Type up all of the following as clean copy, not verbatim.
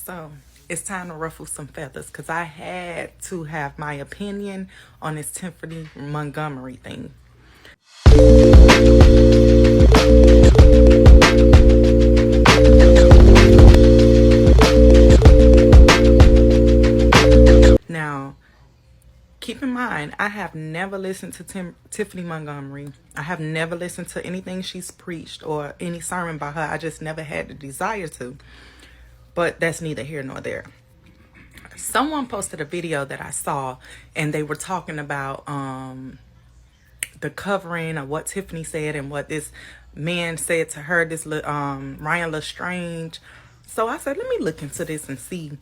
So it's time to ruffle some feathers because I had to have my opinion on this Tiphani Montgomery thing. Now, keep in mind, I have never listened to Tiphani Montgomery. I have never listened to anything she's preached or any sermon by her. I just never had the desire to. But that's neither here nor there. Someone posted a video that I saw, and they were talking about the covering of what Tiphani said and what this man said to her, this Ryan Lestrange. So I said, let me look into this and see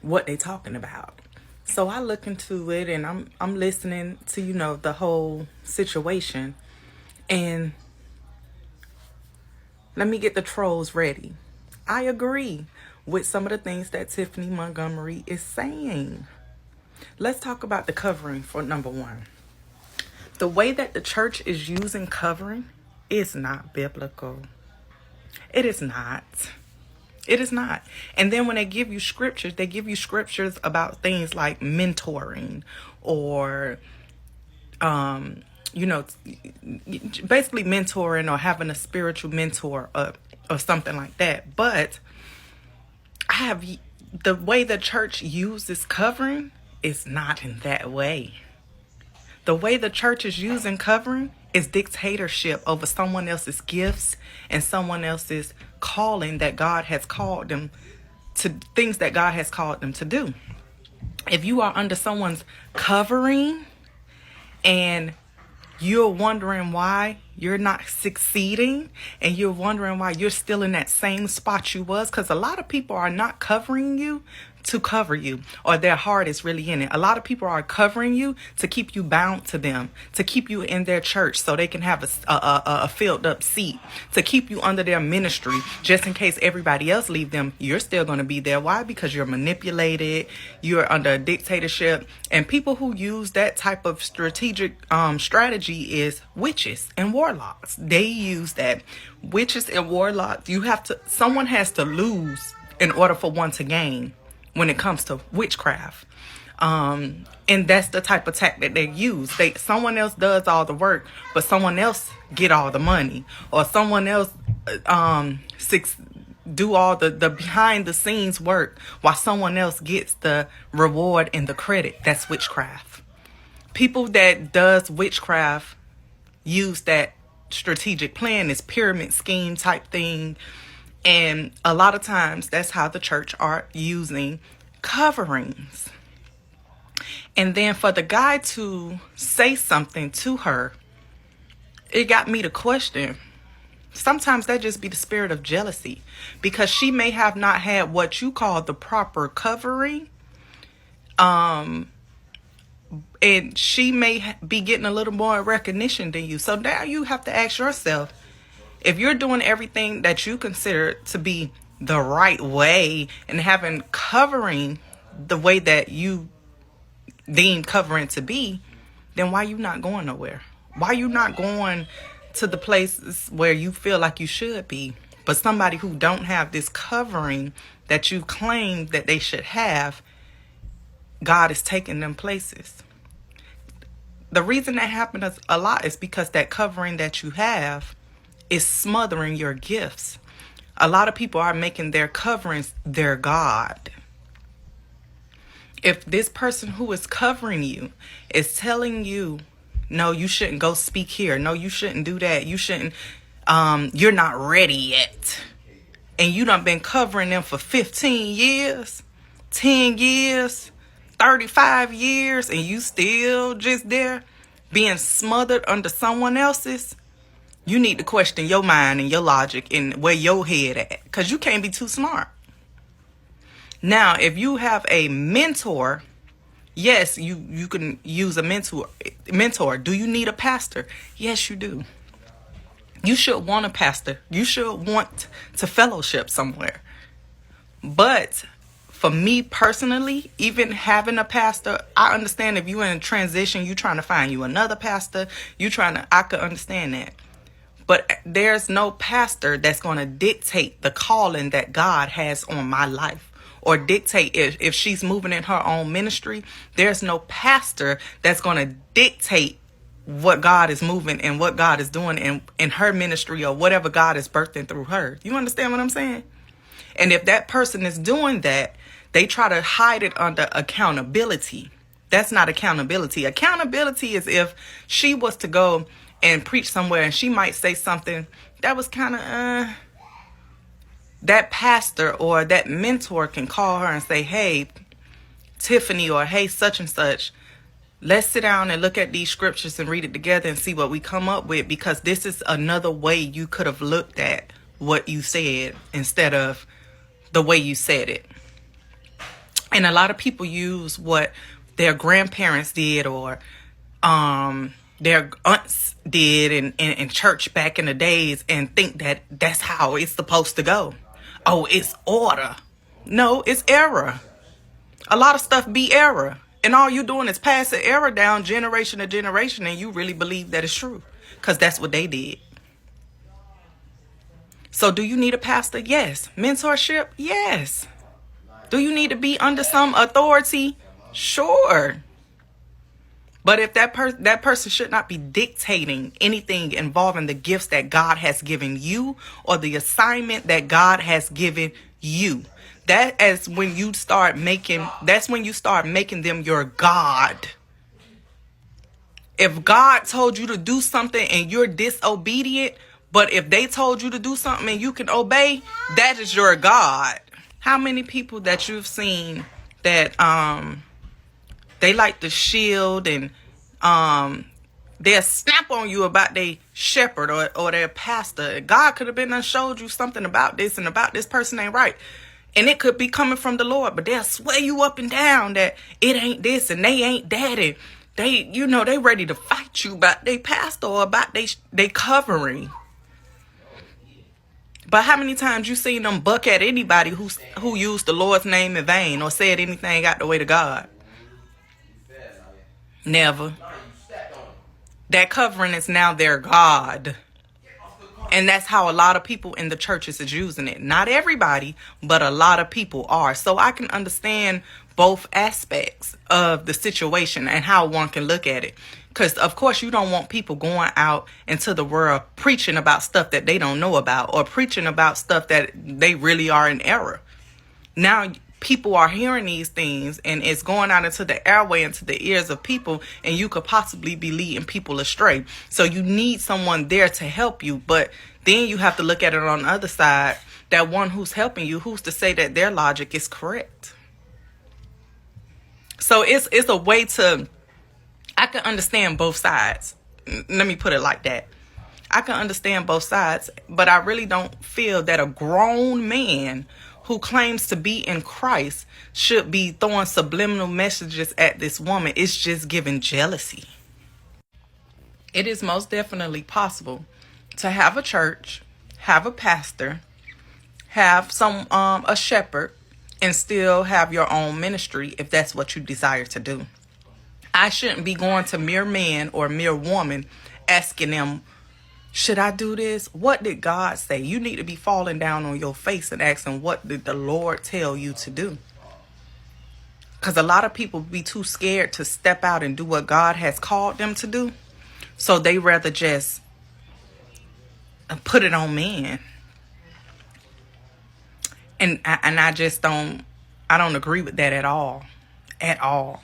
what they talking about. So I look into it, and I'm listening to, the whole situation. And let me get the trolls ready. I agree with some of the things that Tiphani Montgomery is saying. Let's talk about the covering for number one. The way that the church is using covering is not biblical. It is not. It is not. And then when they give you scriptures, they give you scriptures about things like mentoring or, basically mentoring or having a spiritual mentor or something like that. But the way the church uses covering is not in that way. The way the church is using covering is dictatorship over someone else's gifts and someone else's calling that God has called them to, things that God has called them to do. If you are under someone's covering and you're wondering why you're not succeeding and you're wondering why you're still in that same spot you was, because a lot of people are not covering you to cover you, or their heart is really in it. A lot of people are covering you to keep you bound to them, to keep you in their church so they can have a filled up seat, to keep you under their ministry just in case everybody else leave them. You're still going to be there. Why? Because you're manipulated, you're under a dictatorship. And people who use that type of strategic strategy is witches and warlocks. They use that. Witches and warlocks, someone has to lose in order for one to gain when it comes to witchcraft. And that's the type of tactic they use. Someone else does all the work, but someone else get all the money, or someone else do all the behind the scenes work while someone else gets the reward and the credit. That's witchcraft. People that does witchcraft use that strategic plan, this pyramid scheme type thing. And a lot of times that's how the church are using coverings. And then for the guy to say something to her, it got me to question. Sometimes that just be the spirit of jealousy, because she may have not had what you call the proper covering. And she may be getting a little more recognition than you. So now you have to ask yourself, if you're doing everything that you consider to be the right way and having covering the way that you deem covering to be, then why you not going nowhere? Why you not going to the places where you feel like you should be? But somebody who don't have this covering that you claim that they should have, God is taking them places. The reason that happens a lot is because that covering that you have is smothering your gifts. A lot of people are making their coverings their God. If this person who is covering you is telling you, no, you shouldn't go speak here, no, you shouldn't do that, you shouldn't, you're not ready yet, and you done been covering them for 15 years, 10 years, 35 years, and you still just there being smothered under someone else's, you need to question your mind and your logic and where your head at, because you can't be too smart. Now, if you have a mentor, yes, you can use a mentor. Do you need a pastor? Yes, you do. You should want a pastor. You should want to fellowship somewhere. But for me personally, even having a pastor, I understand if you're in a transition, you're trying to find you another pastor, I could understand that. But there's no pastor that's going to dictate the calling that God has on my life or dictate if she's moving in her own ministry. There's no pastor that's going to dictate what God is moving and what God is doing in her ministry or whatever God is birthing through her. You understand what I'm saying? And if that person is doing that, they try to hide it under accountability. That's not accountability. Accountability is if she was to go and preach somewhere and she might say something that was kind of, that pastor or that mentor can call her and say, hey, Tiphani, or hey, such and such, let's sit down and look at these scriptures and read it together and see what we come up with, because this is another way you could have looked at what you said instead of the way you said it. And a lot of people use what their grandparents did or their aunts did in church back in the days and think that that's how it's supposed to go. Oh, it's order. No, it's error. A lot of stuff be error. And all you're doing is passing error down generation to generation, and you really believe that it's true because that's what they did. So do you need a pastor? Yes. Mentorship? Yes. Do you need to be under some authority? Sure. But if that person should not be dictating anything involving the gifts that God has given you or the assignment that God has given you. That's when you start making them your God. If God told you to do something and you're disobedient, but if they told you to do something and you can obey, that is your God. How many people that you've seen that they like to shield and they'll snap on you about their shepherd or their pastor. God could have been and showed you something about this and about this person ain't right. And it could be coming from the Lord, but they'll sway you up and down that it ain't this and they ain't that. And they ready to fight you about their pastor or about they covering. But how many times you seen them buck at anybody who used the Lord's name in vain or said anything out the way to God? Never. That covering is now their God. And that's how a lot of people in the churches is using it. Not everybody, but a lot of people are. So I can understand both aspects of the situation and how one can look at it. Because, of course, you don't want people going out into the world preaching about stuff that they don't know about or preaching about stuff that they really are in error. Now, people are hearing these things and it's going out into the airway, into the ears of people, and you could possibly be leading people astray. So you need someone there to help you. But then you have to look at it on the other side, that one who's helping you, who's to say that their logic is correct? So it's a way to... I can understand both sides. Let me put it like that. I can understand both sides, but I really don't feel that a grown man who claims to be in Christ should be throwing subliminal messages at this woman. It's just giving jealousy. It is most definitely possible to have a church, have a pastor, have a shepherd, and still have your own ministry if that's what you desire to do. I shouldn't be going to mere man or mere woman asking them, should I do this? What did God say? You need to be falling down on your face and asking, what did the Lord tell you to do? Because a lot of people be too scared to step out and do what God has called them to do. So they rather just put it on man. And I just don't agree with that at all. At all.